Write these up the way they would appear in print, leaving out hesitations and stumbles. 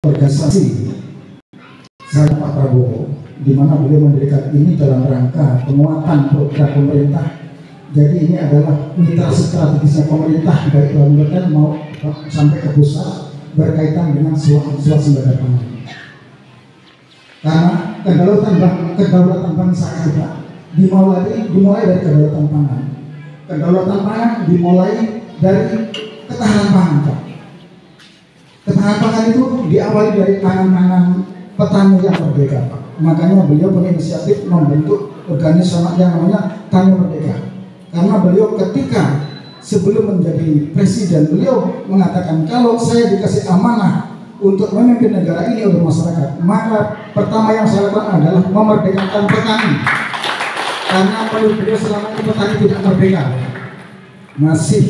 organisasi saya Pak Prabowo, di mana beliau mendirikan ini dalam rangka penguatan program pemerintah. Jadi ini adalah mitra strategisnya pemerintah baik kabupaten mau sampai ke pusat berkaitan dengan swasembada pangan. Karena kedaulatan bangsa kita dimulai dari kedaulatan pangan. Kedaulatan pangan dimulai dari ketahanan pangan, Pak. Ketahanan pangan itu diawali dari tangan-tangan petani yang merdeka, Pak. Makanya beliau punya inisiatif membentuk organisasi yang namanya Tani Merdeka. Karena beliau ketika sebelum menjadi presiden, beliau mengatakan kalau saya dikasih amanah untuk memimpin negara ini oleh masyarakat, maka pertama yang saya lakukan adalah memerdekakan petani. Karena menurut beliau selama ini petani tidak merdeka. Masih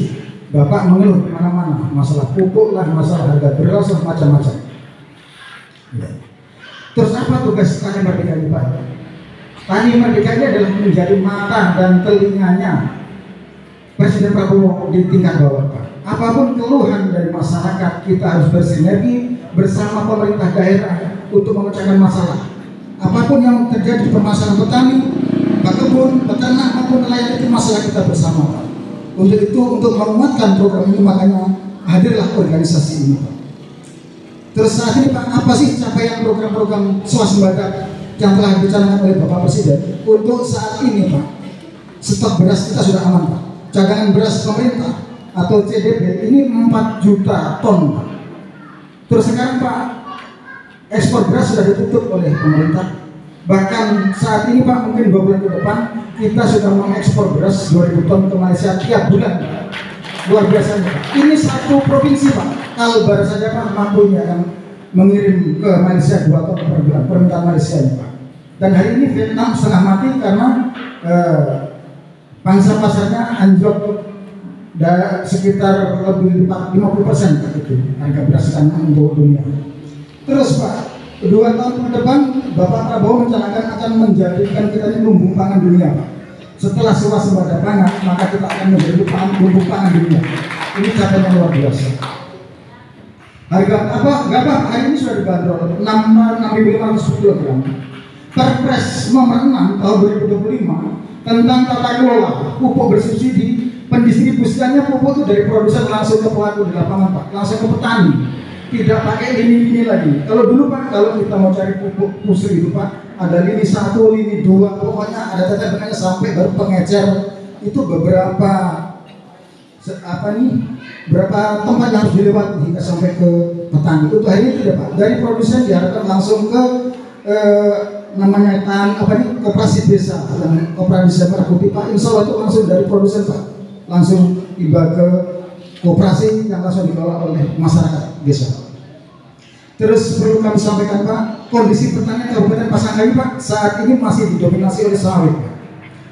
Bapak mengeluh di mana-mana, masalah pupuk lah, masalah harga beras lah, macam-macam. Ya. Terus apa tugas Tani Merdeka ini, Pak? Tani Merdeka ini adalah menjadi mata dan telinganya Presiden Prabowo di tingkat bawah, Pak. Apapun keluhan dari masyarakat, kita harus bersinergi bersama pemerintah daerah untuk memecahkan masalah. Apapun yang terjadi di permasalahan petani, kebun, peternak maupun nelayan, itu masalah kita bersama, Pak. Untuk itu, untuk menguatkan program ini, makanya hadirlah organisasi ini, Pak. Terus saat ini, Pak, apa sih capaian program-program swasembada yang telah dibicarakan oleh Bapak Presiden? Untuk saat ini, Pak, stok beras kita sudah aman, Pak. Cadangan beras pemerintah atau CDB ini 4 juta ton, Pak. Terus sekarang, Pak, ekspor beras sudah ditutup oleh pemerintah. Bahkan saat ini, Pak, mungkin 2 bulan ke depan kita sudah mengekspor beras 2000 ton ke Malaysia tiap bulan. Luar biasa, Pak. Ini satu provinsi, Pak. Kalbar saja, Pak, mampu akan mengirim ke Malaysia 2 ton per bulan permintaan Malaysia, Pak. Dan hari ini Vietnam setengah mati karena pangsa pasarnya anjlok sekitar lebih 50% itu harga beras untuk dunia. Terus, Pak, 2 tahun ke depan Bapak Prabowo mencanangkan akan menjadikan kita ini lumbung pangan dunia, Pak. Setelah swasembada pangan, maka kita akan menjadi lumbung pangan dunia. Ini capaian yang luar biasa. Harga apa? Enggak, Pak, hari ini sudah dibanderol 6.500 kg. Perpres nomor 6 tahun 2025 tentang tata kelola pupuk bersubsidi, pendistribusiannya pupuk itu dari produsen langsung ke pelaku di lapangan, Pak, langsung ke petani. Tidak pakai lini-lini lagi. Kalau dulu, Pak, kalau kita mau cari pupuk khusus itu, Pak, ada lini 1, lini 2, pokoknya ada tetepannya sampai baru pengecer. Itu beberapa berapa tempat yang harus dilewati hingga sampai ke petani. Itu hari ini tidak, Pak. Dari produsen diharapkan langsung ke namanya koperasi desa dan koperasi desa Merah Putih, Pak. Insya Allah itu langsung dari produsen, Pak, langsung tiba ke koperasi yang langsung dikelola oleh masyarakat desa. Terus perlu kami sampaikan, Pak, kondisi pertanian Kabupaten Pasangkayu, Pak, saat ini masih didominasi oleh sawit.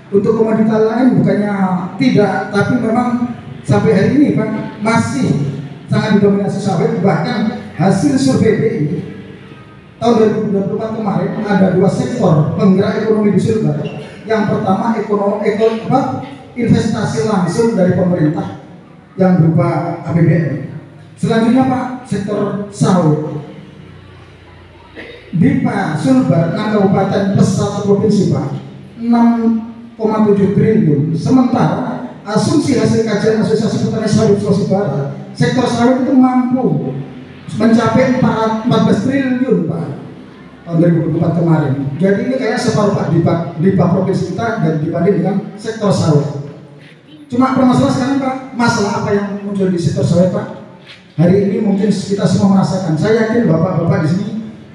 Untuk komoditas lain bukannya tidak, tapi memang sampai hari ini, Pak, masih sangat didominasi sawit. Bahkan hasil survei BI tahun 2024 kemarin ada 2 sektor penggerak ekonomi di Sulbar. Yang pertama investasi langsung dari pemerintah yang berupa APBN. Selanjutnya, Pak, sektor sawit. Di Pak Sulbar, 6 kabupaten plus 1 provinsi, Pak, 6,7 triliun. Sementara asumsi hasil kajian Asosiasi Petani Sawit Sulawesi Barat, sektor sawit itu mampu mencapai 14 triliun, Pak, tahun 2024 kemarin. Jadi ini kayak separuh, Pak, di provinsi kita dan dibanding dengan sektor sawit. Cuma permasalahan sekarang, Pak, masalah apa yang muncul di sektor sawit, Pak? Hari ini mungkin kita semua merasakan. Saya yakin bapak-bapak di sini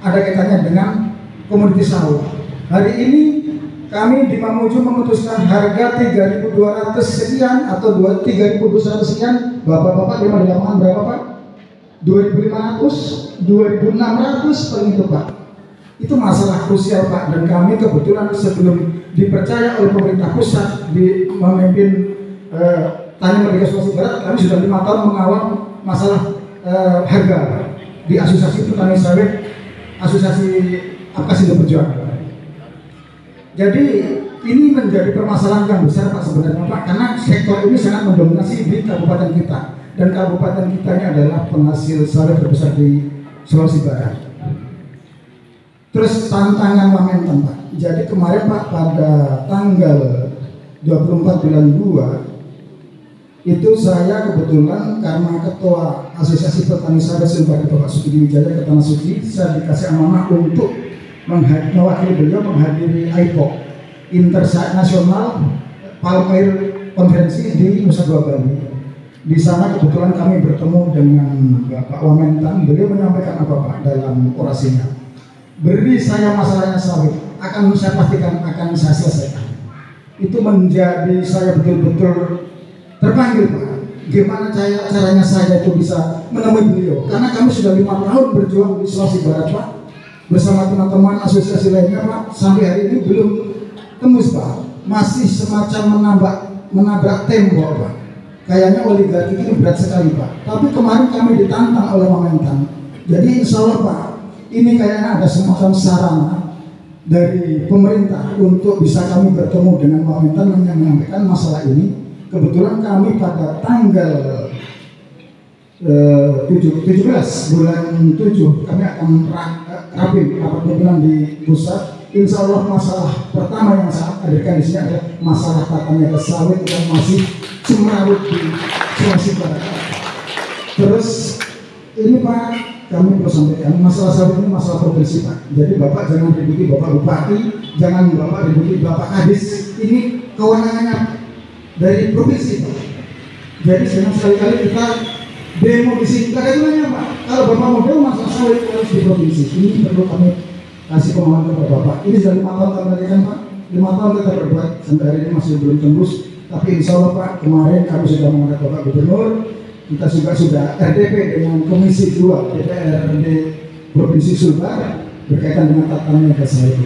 ada kaitannya dengan komoditi sawit. Hari ini kami di Mamuju memutuskan harga 3.200 sekian atau 3.200 sekian. Bapak-bapak terima di lapangan berapa, Pak? 2.500, 2.600 per itu, Pak. Itu masalah krusial, Pak, dan kami kebetulan sebelum dipercaya oleh pemerintah pusat memimpin Tani Merdeka Sulawesi Barat, kami sudah 5 tahun mengawal masalah harga di Asosiasi Petani Sawit, Asosiasi Apkasindo Perjuangan. Jadi ini menjadi permasalahan yang besar, Pak, sebenarnya, Pak, karena sektor ini sangat mendominasi di kabupaten kita, dan kabupaten kita ini adalah penghasil sawit terbesar di Sulawesi Barat. Terus tantangan Wamentan Pak. Jadi kemarin Pak pada tanggal 24 bulan 2 itu saya kebetulan karena ketua Asosiasi Petani Sawit Sulbar Bapak Sukidi Wijaya ke Tanah Suci, saya dikasih amanah untuk mewakili beliau menghadiri IPOC Internasional Palm Oil Konferensi di Nusa Dua Bali. Di sana kebetulan kami bertemu dengan Bapak Wamentan. Beliau menyampaikan apa Pak dalam orasinya? Beri saya masalahnya sawit, akan saya pastikan akan saya selesaikan. Itu menjadi saya betul-betul terpanggil Pak. Gimana caranya saya itu bisa menemui beliau? Karena kami sudah 5 tahun berjuang di Sulawesi Barat Pak, bersama teman-teman asosiasi lainnya Pak. Sampai hari ini belum tembus Pak. Masih semacam menabrak tembok Pak. Kayaknya oligarki ini berat sekali Pak. Tapi kemarin kami ditantang oleh Wamentan. Jadi insya Allah Pak, ini kayaknya ada semacam sarana dari pemerintah untuk bisa kami bertemu dengan Wamentan yang menyampaikan masalah ini. Kebetulan kami pada tanggal 17 bulan 7 kami akan rapat pimpinan di pusat. Insya Allah masalah pertama yang saya hadirkan di sini adalah masalah tata niaga sawit yang masih cemerlang di Sulawesi Barat. Terus ini Pak, kami perlu sampaikan masalah sawit ini masalah provinsi Pak. Jadi Bapak jangan ributi Bapak Bupati, jangan Bapak ributi Bapak Kadis. Ini kewenangannya dari provinsi Pak. Jadi sekali-kali kita demo di sini. Tidak ada gunanya Pak. Kalau Bapak mau demo masalah sawit harus di provinsi. Ini perlu kami kasih pemahaman kepada Bapak. Ini sudah 5 tahun kami kan Pak. 5 tahun kita berbuat sampai hari ini masih belum tembus. Tapi insya Allah Pak, kemarin kami sudah menghadap Bapak Gubernur. Kita juga sudah RDP dengan Komisi 2 DPRD Provinsi Sulbar berkaitan dengan tata niaga sawit.